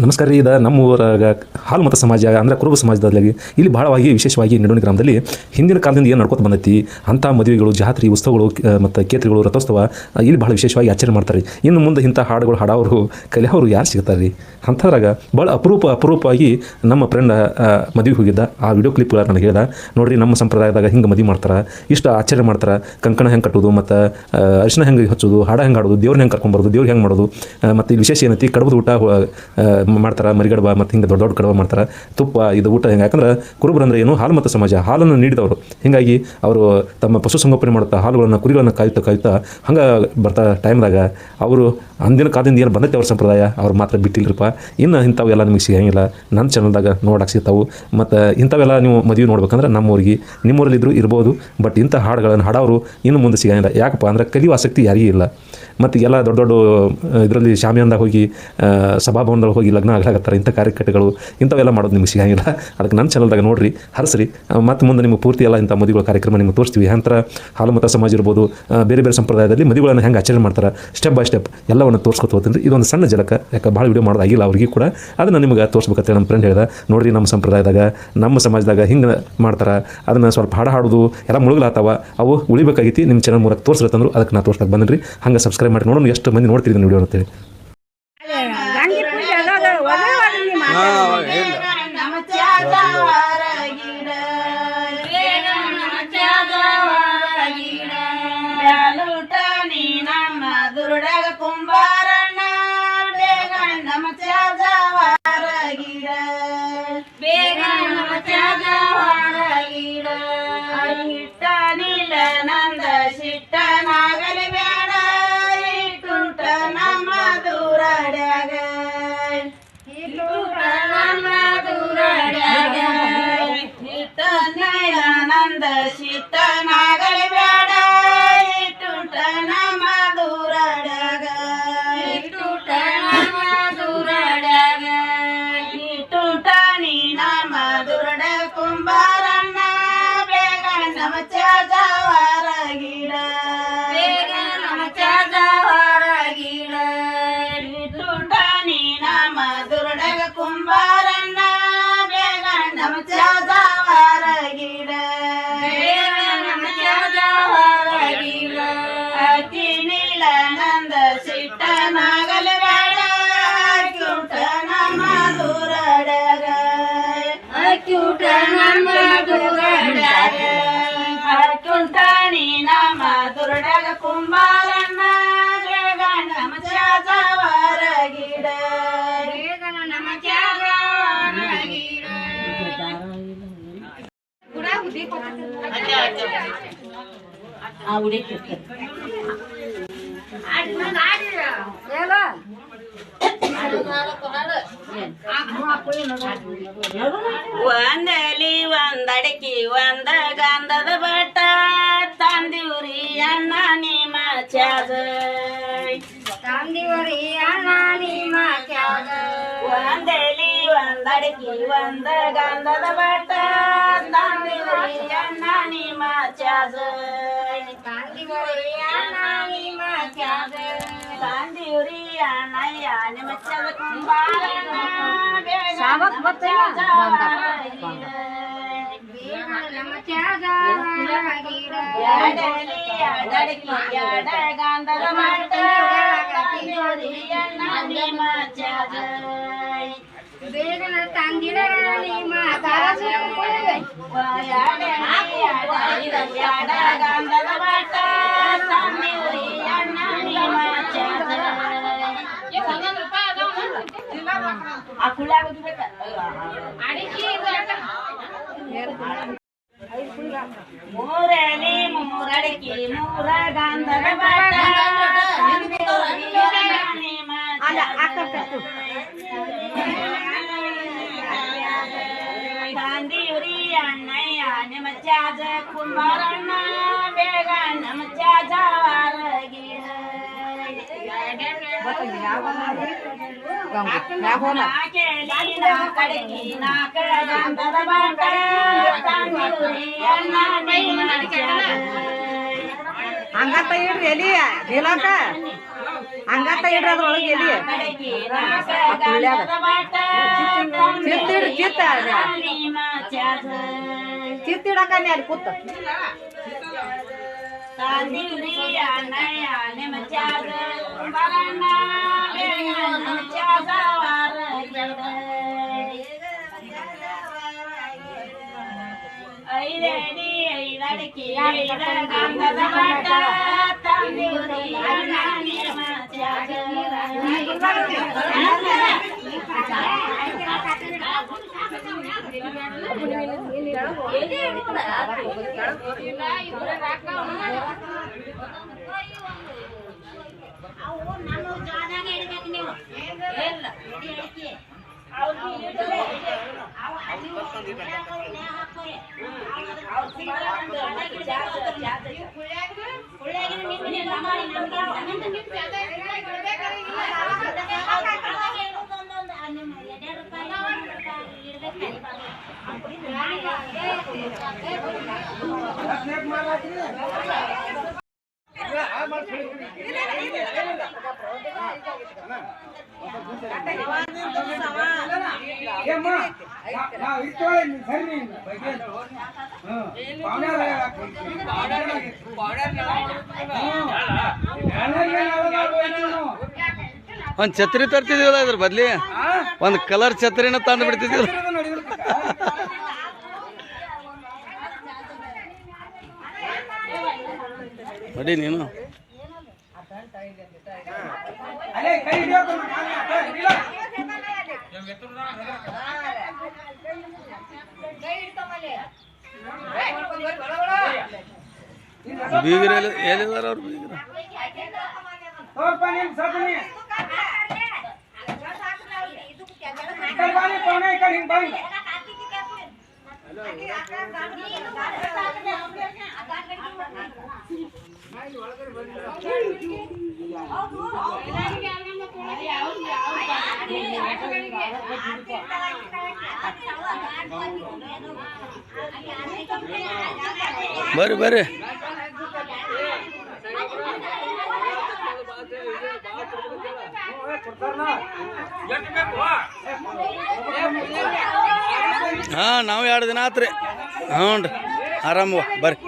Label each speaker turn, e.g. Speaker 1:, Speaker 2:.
Speaker 1: ನಮಸ್ಕಾರ ರೀ. ನಮ್ಮ ಊರಾಗ ಹಾಲುಮತ ಸಮಾಜ ಅಂದರೆ ಕುರುಬ ಸಮಾಜದಲ್ಲಿ ಇಲ್ಲಿ ಭಾಳವಾಗಿ ವಿಶೇಷವಾಗಿ ನಿಡೋಣಿ ಗ್ರಾಮದಲ್ಲಿ ಹಿಂದಿನ ಕಾಲದಿಂದ ಏನು ನಡ್ಕೊತ ಬಂದೈತಿ ಅಂಥ ಮದುವೆಗಳು, ಜಾತ್ರೆ, ಉತ್ಸವಗಳು ಮತ್ತು ಕೇತ್ರಿಗಳು, ರಥೋತ್ಸವ ಇಲ್ಲಿ ಭಾಳ ವಿಶೇಷವಾಗಿ ಆಚರಣೆ ಮಾಡ್ತಾರೆ. ಇನ್ನು ಮುಂದೆ ಇಂಥ ಹಾಡುಗಳು ಹಾಡೋರು ಕಲಿಯೋರು ಯಾರು ಸಿಗ್ತಾರೆ ರೀ? ಅಂಥದ್ರಾಗ ಭಾಳ ಅಪರೂಪವಾಗಿ ನಮ್ಮ ಫ್ರೆಂಡ್ ಮದುವೆಗೆ ಹೋಗಿದ್ದ ಆ ವಿಡಿಯೋ ಕ್ಲಿಪ್ ನನಗೆ ಹೇಳ್ದ, ನೋಡಿರಿ ನಮ್ಮ ಸಂಪ್ರದಾಯದಾಗ ಹಿಂಗೆ ಮದುವೆ ಮಾಡ್ತಾರೆ, ಇಷ್ಟು ಆಚರಣೆ ಮಾಡ್ತಾರೆ, ಕಂಕಣ ಹೆಂಗೆ ಕಟ್ಟೋದು ಮತ್ತು ಅರಿಶಿನ ಹೆಂಗೆ ಹಚ್ಚೋದು, ಹಾಡ ಹೆಂಗೆ ಹಾಡೋದು, ದೇವ್ರನ್ನ ಹೆಂಗೆ ಕರ್ಕೊಂಬರೋದು, ದೇವ್ರು ಹೆಂಗೆ ಮಾಡೋದು, ಮತ್ತು ಇಲ್ಲಿ ವಿಶೇಷ ಏನೈತಿ ಕಡಬದ ಊಟ ಮಾಡ್ತಾರೆ, ಮರಿಗಡಬ ಮತ್ತು ಹಿಂಗೆ ದೊಡ್ಡ ದೊಡ್ಡ ಕಡಬ ಮಾಡ್ತಾರೆ, ತುಪ್ಪ ಇದು ಊಟ ಹೆಂಗೆ. ಯಾಕಂದ್ರೆ ಕುರುಬರಂದ್ರೆ ಏನು ಹಾಲುಮತ ಸಮಾಜ, ಹಾಲನ್ನು ನೀಡಿದವರು. ಹೀಗಾಗಿ ಅವರು ತಮ್ಮ ಪಶುಸಂಗೋಪನೆ ಮಾಡುತ್ತಾ ಹಾಲುಗಳನ್ನು ಕುರಿಗಳನ್ನು ಕಾಯುತ್ತಾ ಹಂಗೆ ಬರ್ತಾ ಟೈಮ್ದಾಗ ಅವರು ಅಂದಿನ ಕಾಲದಿಂದ ಏನು ಬಂದೈತೆ ಅವ್ರ ಸಂಪ್ರದಾಯ ಅವ್ರು ಮಾತ್ರ ಬಿಟ್ಟಿಲ್ಲರಪ್ಪ. ಇನ್ನು ಇಂಥವೆಲ್ಲ ನಿಮಗೆ ಸಿಗಂಗಿಲ್ಲ, ನನ್ನ ಚಾನಲ್ದಾಗ ನೋಡಕ್ಕೆ ಸಿಗ್ತಾವೆ. ಮತ್ತು ಇಂಥವೆಲ್ಲ ನೀವು ಮದುವೆ ನೋಡ್ಬೇಕಂದ್ರೆ ನಮ್ಮೂರಿಗೆ ನಿಮ್ಮೂರಲ್ಲಿದ್ದರೂ ಇರ್ಬೋದು, ಬಟ್ ಇಂಥ ಹಾಡುಗಳನ್ನು ಹಾಡೋರು ಇನ್ನು ಮುಂದೆ ಸಿಗಂಗಿಲ್ಲ. ಯಾಕಪ್ಪ ಅಂದ್ರೆ ಕಲಿಯುವ ಆಸಕ್ತಿ ಯಾರಿಗೂ ಇಲ್ಲ. ಮತ್ತು ಎಲ್ಲ ದೊಡ್ಡ ದೊಡ್ಡ ಇದರಲ್ಲಿ ಶಾಮಿಯಾನದಾಗ ಹೋಗಿ ಸಭಾಭವನದಲ್ಲಿ ಹೋಗಿ ಲಗ್ನ ಆಗ್ಲಾಗತ್ತಾರೆ. ಇಂಥ ಕಾರ್ಯಕ್ರಮಗಳು ಇಂಥವೆಲ್ಲ ಮಾಡೋದು ನಿಮ್ಗೆ ಸಿಗಂಗಿಲ್ಲ. ಅದಕ್ಕೆ ನನ್ನ ಚಾನಲ್ದಾಗ ನೋಡಿರಿ, ಹರಿಸ್ರಿ. ಮತ್ತು ಮುಂದೆ ನಿಮಗೆ ಪೂರ್ತಿ ಎಲ್ಲ ಇಂಥ ಮದುವೆಗಳ ಕಾರ್ಯಕ್ರಮ ನಿಮ್ಗೆ ತೋರಿಸ್ತೀವಿ. ಅಂತರ ಹಾಲುಮತ ಸಮಾಜ ಇರ್ಬೋದು, ಬೇರೆ ಬೇರೆ ಸಂಪ್ರದಾಯದಲ್ಲಿ ಮದುವೆಗಳನ್ನು ಹೆಂಗೆ ಆಚರಣೆ ಮಾಡ್ತಾರೆ ಸ್ಟೆಪ್ ಬೈ ಸ್ಟೆಪ್ ಎಲ್ಲವನ್ನು ತೋರಿಸ್ಕೊತ ಹೋಗ್ತೀನಿ. ಇದೊಂದು ಸಣ್ಣ ಜಲಕ, ಯಾಕೆ ಭಾಳ ವಿಡಿಯೋ ಮಾಡೋದಾಗಿಲ್ಲ ಅವ್ರಿಗೆ ಕೂಡ, ಅದನ್ನು ನಿಮ್ಗೆ ತೋರಿಸ್ಬೇಕಂತೇಳಿ ನಮ್ಮ ಫ್ರೆಂಡ್ ಹೇಳ್ದ. ನೋಡಿರಿ ನಮ್ಮ ಸಂಪ್ರದಾಯದಾಗ ನಮ್ಮ ಸಮಾಜದಾಗ ಹಿಂಗೆ ಮಾಡ್ತಾರೆ, ಅದನ್ನು ಸ್ವಲ್ಪ ಹಾಡೋದು ಎಲ್ಲ ಮುಳುಗಲಾತಾವ, ಅವು ಉಳಿಬೇಕಾಗಿತ್ತು. ನಿಮ್ಮ ಚಾನಲ್ ಮೂಲಕ ತೋರಿಸ್ರತ್ತಂದ್ರು ಅದಕ್ಕೆ ನಾನು ತೋರ್ಸಕ್ಕೆ ಬಂದಿರಿ. ಹಂಗೆ ಸಬ್ಸ್ಕ್ರೈಬ್ ಮಾಡಿ ನೋಡೋಣ ಎಷ್ಟು ಮಂದಿ ನೋಡ್ತೀರಿ ವಿಡಿಯೋ ಅಂತೇಳಿ.
Speaker 2: ಕುಂಬಾರಣ್ಣ ಬೇಗ ನಮ್ಮ ಗಿಡ ಬೇಗ ನಮ್ಮ ಗಿಡ ಇಟ್ಟ ನೀಲ ನಂದ ಶಿಟ್ಟನಾಗಲಿ ಬೇಡ ಇಟ್ಟುಂಟ ನಮ್ಮ ದೂರಡ್ಯಾಗ ಇಟ್ಟುಂಟ ನಮ್ಮ ದೂರಡ್ಯಾಗ ಇಟ್ಟ ನೀಲ ನಂದ ಶಿಟ್ಟನಾಗಲಿ ಬೇಡ ಇಟ್ಟುಂಟ ನಮ್ಮ ದೂರಡ್ಯಾಗ ಇಟ್ಟುಂಟ ನಮ್ಮ ದೂರಡ್ಯಾಗ ಇಟ್ಟುಂಟ ನೀ ನಮ್ಮ ದುರಡ ಕುಂಬಾರಣ್ಣ ಬೇಗ ನಮ್ಮ ಚಾಜವಾರ ಗಿಡ ಬೇಗ ನಮ್ಮ ಚಾಜವಾರ ಗಿಡ ಇಟ್ಟುಂಟ ನೀ ನಮ್ಮ ದುರಡಗ ಕುಂಬಾರಣ್ಣ ಬೇಗ ನಮ್ಮ ಚಾಜವಾರ ಗಿಡ ಬೇಗ ನಮ್ಮ ಚಾಜವಾರ ಗಿಡ ಅಕ್ಕಿ ನೀಲ ನಂದ ಸಿಟ್ಟನಾಗಲ ಬೇಡ ಅಕ್ಕಿಯುಟ ನಮ್ಮ ದುರಡಗ ಅಕ್ಕಿಯುಟ ನಮ್ಮ ದುರಡಗ ಅಕ್ಕಿಯುಟ ನೀ ನಮ್ಮ ದುರಡಗ ಕುಂಬಾರಣ್ಣ ಬೇಗ ನಮ್ಮ ಚಾಜವಾರ ಗಿಡ ಬೇಗ ನಮ್ಮ ಚಾಜವಾರ ಗಿಡ ಒಂದಲಿ ಒಂದಡಕಿ ಒಂದ ಗಂಧದ ಬಟ್ಟ ತಂದಿವ್ರಿ ಅಣ್ಣ ನಿಮ್ಮ ಚಾದ ತಂದಿವ್ರಿ ಅಣ್ಣ ನಿಮ್ಮ ಚಾದ ಒಂದಲಿ ಒಂದಡಕಿ ಒಂದ ಗಂಧದ ಬಟ್ಟ ತಂದಿವ್ರಿ ಅಣ್ಣ ನಿಮ್ಮ ಚಾದ ತಂದಿವ್ರಿ ಅಣ್ಣ ನಿಮ್ಮ ಚಾದ ತಂದಿವ್ರಿ ಅಣ್ಣಯ್ಯ ನಿಮ್ಮ ಚಾದ ಕುಂಬಾರಣ್ಣ ಸಾವತ್ ಬತ್ತಲ್ಲ ನಮ್ಮ ಚಾದ ಎಡಲಿ ಎಡಡಕಿ ಎಡ ಗಂಧದ ಮಟ್ಟ ತಂದಿವ್ರಿ ಅಣ್ಣ ನಿಮ್ಮ ಚಾದ ಬೇಗನ ತಂದಿರ ನಿಮ್ಮ ಚಾದ ಎಡ ಗಂಧದ ಮಟ್ಟ ತಂದಿವ್ರಿ ಅಣ್ಣ ನಿಮ್ಮ ಚಾದ ಆ ಕುಳ್ಯಾಗೋದು ಬೇಕ ಮೂರಲಿ ಮೂರಡಕಿ ಮೂರ ಗಂಧದ ಬಟ್ಟ ತಂದಿವ್ರಿ ಅಣ್ಣಯ್ಯ ನಿಮ್ಮ ಚಾಜ ಕುಂಬಾರಣ್ಣ ಬೇಗ ನಮ್ಮ ಚಾಜವಾರ ಗಿಡ ಕಡಕಿ ನಾಕ ಗಂಧದ ಬಟ್ಟ ತಂದಿವ್ರಿ ಅಣ್ಣ ನಿಮ್ಮ ಚಾಜ
Speaker 3: ಹಂಗತ್ತ ಇಡ್ರಿ ಎಲ್ಲಿ ಹೇಳಕ ಹಂಗಂತ ಇಡ್ರಿ ಅದ್ರೊಳಗೆ ಎಲ್ಲಿ ಚಿತ್ತಿಡಕನ್ನೇ ಅಲ್ಲಿ ಕೂತ
Speaker 2: ಐದಡಿ ಐದಡಿಕೆ ಐದ ಗಂಧದ ಮಠ ತಂದಿರಿ ಅಣ್ಣ ನಿಮ್ಮ ತ್ಯಾಗ ಅವು ನಮ್ಮ ಜಾದಾಗ ಇಡ್ಬೇಕು ನೀವು ಇಲ್ಲ
Speaker 4: ಒಂದು ಛತ್ರಿ ತರ್ತಿದೀವಲ್ಲ ಇದ್ರ ಬದ್ಲಿ ಒಂದು ಕಲರ್ ಛತ್ರಿನ ತಂದು ಬಿಡ್ತಿದೀವಲ್ಲ ನೋಡಿ ನೀನು ಬೀಗರ ಎಲ್ಲಿದಾರ ಅವ್ರು ಬೀಗರ ಬರ್ರಿ ಬರ್ರಿ ಹಾಂ ನಾವು 2 ದಿನ ಆತ್ರಿ ಹ್ಞೂ ರೀ ಆರಾಮ ಬರ್ರಿ